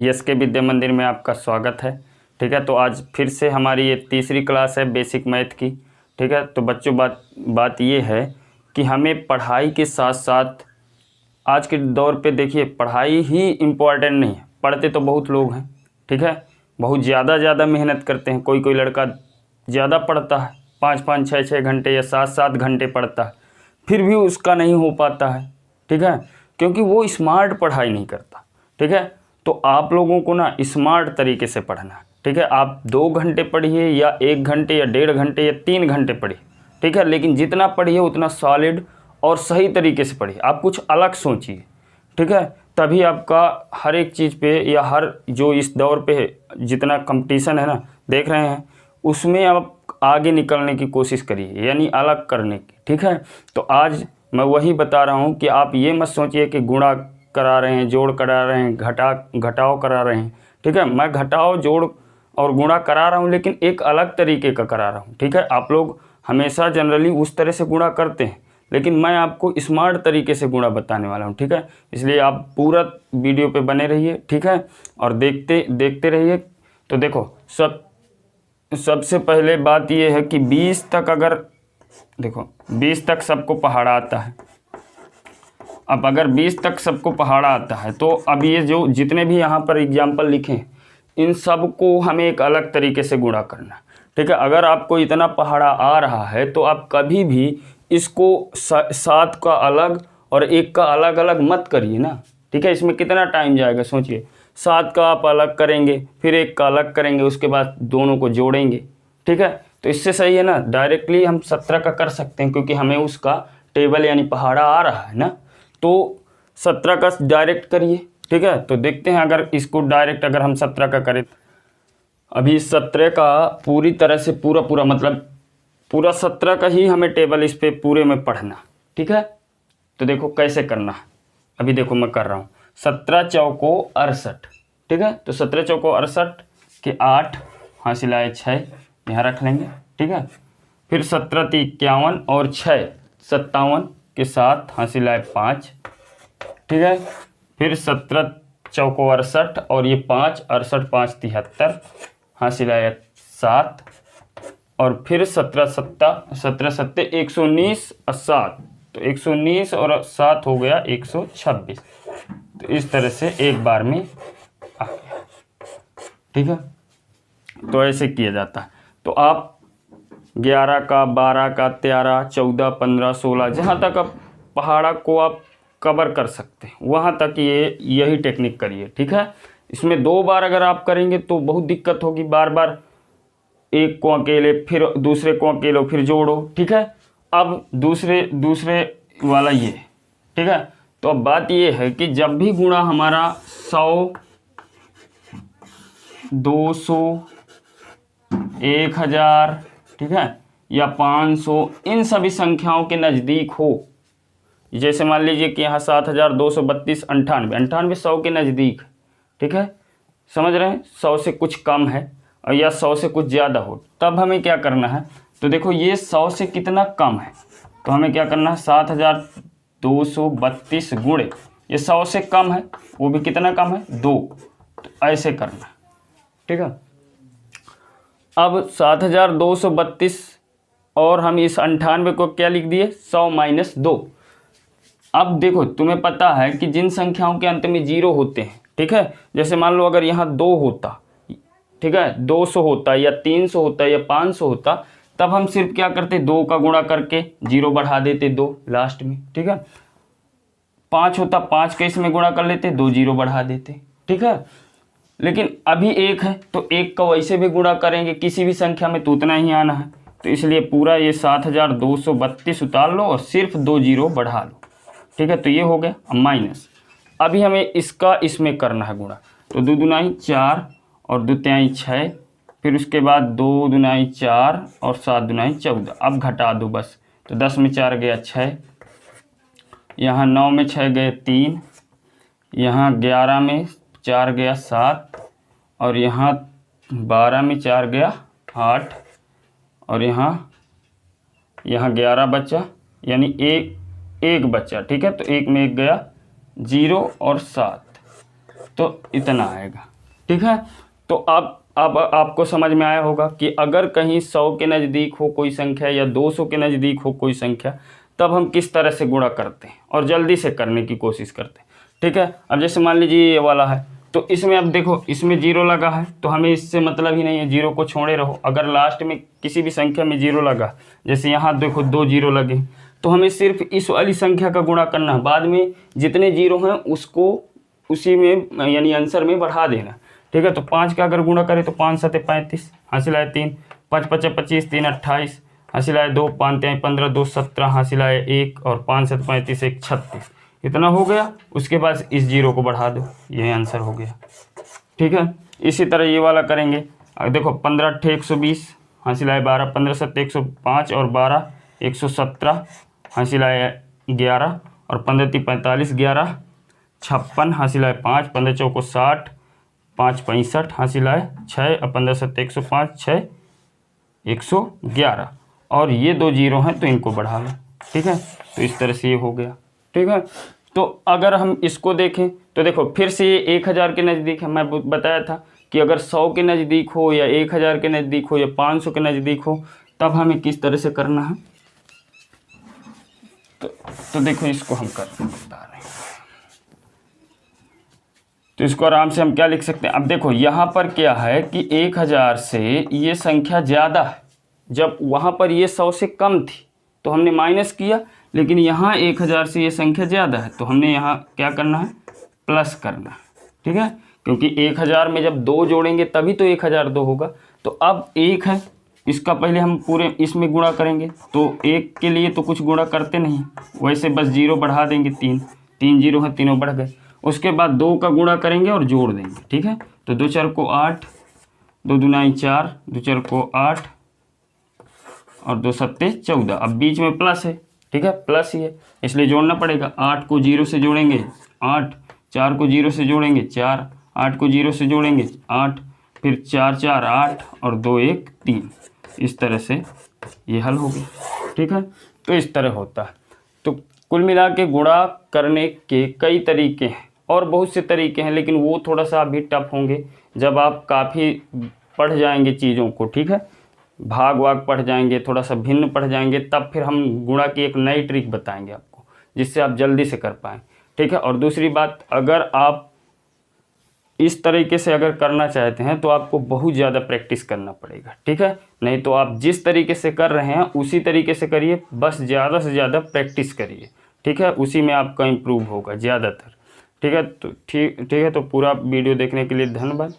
Yes के विद्या मंदिर में आपका स्वागत है। ठीक है, तो आज फिर से हमारी ये तीसरी क्लास है बेसिक मैथ की। ठीक है, तो बच्चों बात ये है कि हमें पढ़ाई के साथ साथ आज के दौर पे देखिए पढ़ाई ही इम्पोर्टेंट नहीं है, पढ़ते तो बहुत लोग हैं। ठीक है, बहुत ज़्यादा मेहनत करते हैं। कोई लड़का ज़्यादा पढ़ता है, 5-5, 6-6 घंटे या 7-7 घंटे पढ़ता है, फिर भी उसका नहीं हो पाता है। ठीक है, क्योंकि वो स्मार्ट पढ़ाई नहीं करता। ठीक है, तो आप लोगों को ना स्मार्ट तरीके से पढ़ना है। ठीक है, आप 2 घंटे पढ़िए या 1 घंटे या 1.5 घंटे या 3 घंटे पढ़िए। ठीक है, लेकिन जितना पढ़िए उतना सॉलिड और सही तरीके से पढ़िए। आप कुछ अलग सोचिए। ठीक है, तभी आपका हर एक चीज़ पे या हर जो इस दौर पे जितना कंपटीशन है ना देख रहे हैं, उसमें आप आगे निकलने की कोशिश करिए, यानी अलग करने की। ठीक है, तो आज मैं वही बता रहा हूँ कि आप ये मत सोचिए कि गुणा करा रहे हैं, जोड़ करा रहे हैं, घटाव करा रहे हैं। ठीक है, मैं घटाव जोड़ और गुणा करा रहा हूँ, लेकिन एक अलग तरीके का करा रहा हूँ। ठीक है, आप लोग हमेशा जनरली उस तरह से गुणा करते हैं, लेकिन मैं आपको स्मार्ट तरीके से गुणा बताने वाला हूँ। ठीक है, इसलिए आप पूरा वीडियो पे बने रहिए। ठीक है, और देखते रहिए। तो देखो सबसे पहले बात ये है कि 20 तक अगर देखो 20 तक सबको पहाड़ा आता है। अब अगर 20 तक सबको पहाड़ा आता है तो अब ये जो जितने भी यहाँ पर एग्जाम्पल लिखे इन सब को हमें एक अलग तरीके से गुणा करना। ठीक है, अगर आपको इतना पहाड़ा आ रहा है तो आप कभी भी इसको 7 का अलग और 1 का अलग अलग मत करिए ना। ठीक है, इसमें कितना टाइम जाएगा सोचिए। 7 का आप अलग करेंगे, फिर 1 का अलग करेंगे, उसके बाद दोनों को जोड़ेंगे। ठीक है, तो इससे सही है ना डायरेक्टली हम 17 का कर सकते हैं, क्योंकि हमें उसका टेबल यानी पहाड़ा आ रहा है ना, तो 17 का डायरेक्ट करिए। ठीक है, तो देखते हैं अगर इसको डायरेक्ट अगर हम 17 का करें। अभी 17 का पूरी तरह से पूरा मतलब पूरा 17 का ही हमें टेबल इस पे पूरे में पढ़ना। ठीक है, तो देखो कैसे करना है। अभी देखो मैं कर रहा हूँ 17 चौको 68। ठीक है, तो 17 चौको 68 के 8 हासिल आए 6 यहाँ रख लेंगे। ठीक है, फिर 17 × 51 और 6 57 के 7 हासिल आए 5। ठीक है, फिर 17 चौको 68 और ये 5 68 5 73 हासिल आया 7। और फिर 17 सत्ते 119 और 7, तो 119 और 7 हो गया 126। तो इस तरह से एक बार में आ गया। ठीक है, तो ऐसे किया जाता है। तो आप 11 का 12 का 13 14 15 16 जहाँ तक आप पहाड़ा को आप कवर कर सकते हैं वहाँ तक यही टेक्निक करिए। ठीक है, इसमें 2 बार अगर आप करेंगे तो बहुत दिक्कत होगी, बार बार एक को अकेले फिर दूसरे को अकेले फिर जोड़ो। ठीक है, अब दूसरे वाला ये। ठीक है, तो अब बात ये है कि जब भी गुणा हमारा 100 200 1000 ठीक है या 500 इन सभी संख्याओं के नज़दीक हो, जैसे मान लीजिए कि यहाँ 7232 98 100 के नज़दीक। ठीक है, समझ रहे हैं, 100 से कुछ कम है और या 100 से कुछ ज़्यादा हो, तब हमें क्या करना है। तो देखो ये 100 से कितना कम है, तो हमें क्या करना है 7232 गुणे ये 100 से कम है, वो भी कितना कम है 2, तो ऐसे करना है। ठीक है, अब 7232 और हम इस 98 को क्या लिख दिए 100 - 2। अब देखो तुम्हें पता है कि जिन संख्याओं के अंत में 0 होते हैं, ठीक है, जैसे मान लो अगर यहाँ 2 होता, ठीक है 200 होता या 300 होता या 500 होता, तब हम सिर्फ क्या करते 2 का गुणा करके 0 बढ़ा देते 2 लास्ट में। ठीक है, 5 होता 5 के इसमें गुणा कर लेते 2 0 बढ़ा देते। ठीक है, लेकिन अभी 1 है तो 1 का वैसे भी गुणा करेंगे किसी भी संख्या में तो उतना ही आना है, तो इसलिए पूरा ये 7232 उतार लो और सिर्फ 2 0 बढ़ा लो। ठीक है, तो ये हो गया माइनस। अभी हमें इसका इसमें करना है गुणा, तो 2 दूनाई 4 और 2 तिहाई 6, फिर उसके बाद 2 दूनाई 4 और 7 दूनाई 14। अब घटा दो बस, तो 10 में 4 गया 6, यहाँ 9 में 6 गए 3, यहाँ 11 में 4 गया 7, और यहाँ 12 में 4 गया 8, और यहाँ 11 बचा, यानी एक बचा। ठीक है, तो 1 में 1 गया 0 और 7, तो इतना आएगा। ठीक है। तो अब आपको समझ में आया होगा कि अगर कहीं 100 के नज़दीक हो कोई संख्या या 200 के नज़दीक हो कोई संख्या, तब हम किस तरह से गुणा करते हैं और जल्दी से करने की कोशिश करते हैं। ठीक है। अब जैसे मान लीजिए ये वाला है, तो इसमें अब देखो इसमें 0 लगा है, तो हमें इससे मतलब ही नहीं है, 0 को छोड़े रहो। अगर लास्ट में किसी भी संख्या में 0 लगा, जैसे यहाँ देखो 2 0 लगे, तो हमें सिर्फ इस वाली संख्या का गुणा करना है, बाद में जितने 0 हैं उसको उसी में यानी आंसर में बढ़ा देना। ठीक है। तो 5 का अगर गुणा करें तो 5 7 35, हासिल आए 3, 5 5 25, 3 28, हासिल आए 2, 5 3 15, 2 17, हासिल आए 1 और 5 7 35, 1 36, इतना हो गया। उसके बाद इस 0 को बढ़ा दो, ये आंसर हो गया। ठीक है। इसी तरह ये वाला करेंगे। अब देखो 15 8 120, हासिल आए 12, 15 7 105 और 12 117, हासिल आए 11 और 15 3 45, 11 56, हासिल आए 5, 15 चौको 60, 5 65, हासिल आए 6 और 15 7 105, 6 111 और ये 2 0 हैं तो इनको बढ़ा लो। ठीक है। तो इस तरह से ये हो गया। ठीक है। तो अगर हम इसको देखें तो देखो फिर से ये 1000 के नज़दीक है। मैं बताया था कि अगर 100 के नज़दीक हो या 1000 के नज़दीक हो या 500 के नज़दीक हो, तब हमें किस तरह से करना है। तो देखो इसको हम करके बता रहे हैं। तो इसको आराम से हम क्या लिख सकते हैं। अब देखो यहाँ पर क्या है कि 1000 से ये संख्या ज़्यादा है, जब वहाँ पर ये 100 से कम थी तो हमने माइनस किया, लेकिन यहाँ 1000 से ये संख्या ज़्यादा है तो हमने यहाँ क्या करना है, प्लस करना है। ठीक है। क्योंकि 1000 में जब 2 जोड़ेंगे तभी तो 1002 होगा। तो अब 1 है, इसका पहले हम पूरे इसमें गुणा करेंगे, तो 1 के लिए तो कुछ गुणा करते नहीं, वैसे बस 0 बढ़ा देंगे, 3 0 है, तीनों बढ़ गए। उसके बाद 2 का गुणा करेंगे और जोड़ देंगे। ठीक है। तो 2 4 को 8, 2 दूनाई 4, 2 4 को 8 और 2 सत्ते 14। अब बीच में प्लस है। ठीक है। प्लस ही है इसलिए जोड़ना पड़ेगा। 8 को 0 से जोड़ेंगे 8, 4 को 0 से जोड़ेंगे 4, 8 को 0 से जोड़ेंगे 8, फिर 4 4 8 और 2 1 3। इस तरह से ये हल हो गया। ठीक है। तो इस तरह होता है। तो कुल मिला के गुणा करने के कई तरीके हैं और बहुत से तरीके हैं, लेकिन वो थोड़ा सा अभी टफ होंगे जब आप काफ़ी पढ़ जाएंगे चीज़ों को। ठीक है। भाग वाग पढ़ जाएंगे, थोड़ा सा भिन्न पढ़ जाएंगे, तब फिर हम गुणा की एक नई ट्रिक बताएंगे आपको, जिससे आप जल्दी से कर पाएँ। ठीक है। और दूसरी बात, अगर आप इस तरीके से अगर करना चाहते हैं तो आपको बहुत ज़्यादा प्रैक्टिस करना पड़ेगा। ठीक है। नहीं तो आप जिस तरीके से कर रहे हैं उसी तरीके से करिए, बस ज़्यादा से ज़्यादा प्रैक्टिस करिए। ठीक है। उसी में आपका इम्प्रूव होगा ज़्यादातर। ठीक है। तो ठीक है। तो पूरा वीडियो देखने के लिए धन्यवाद।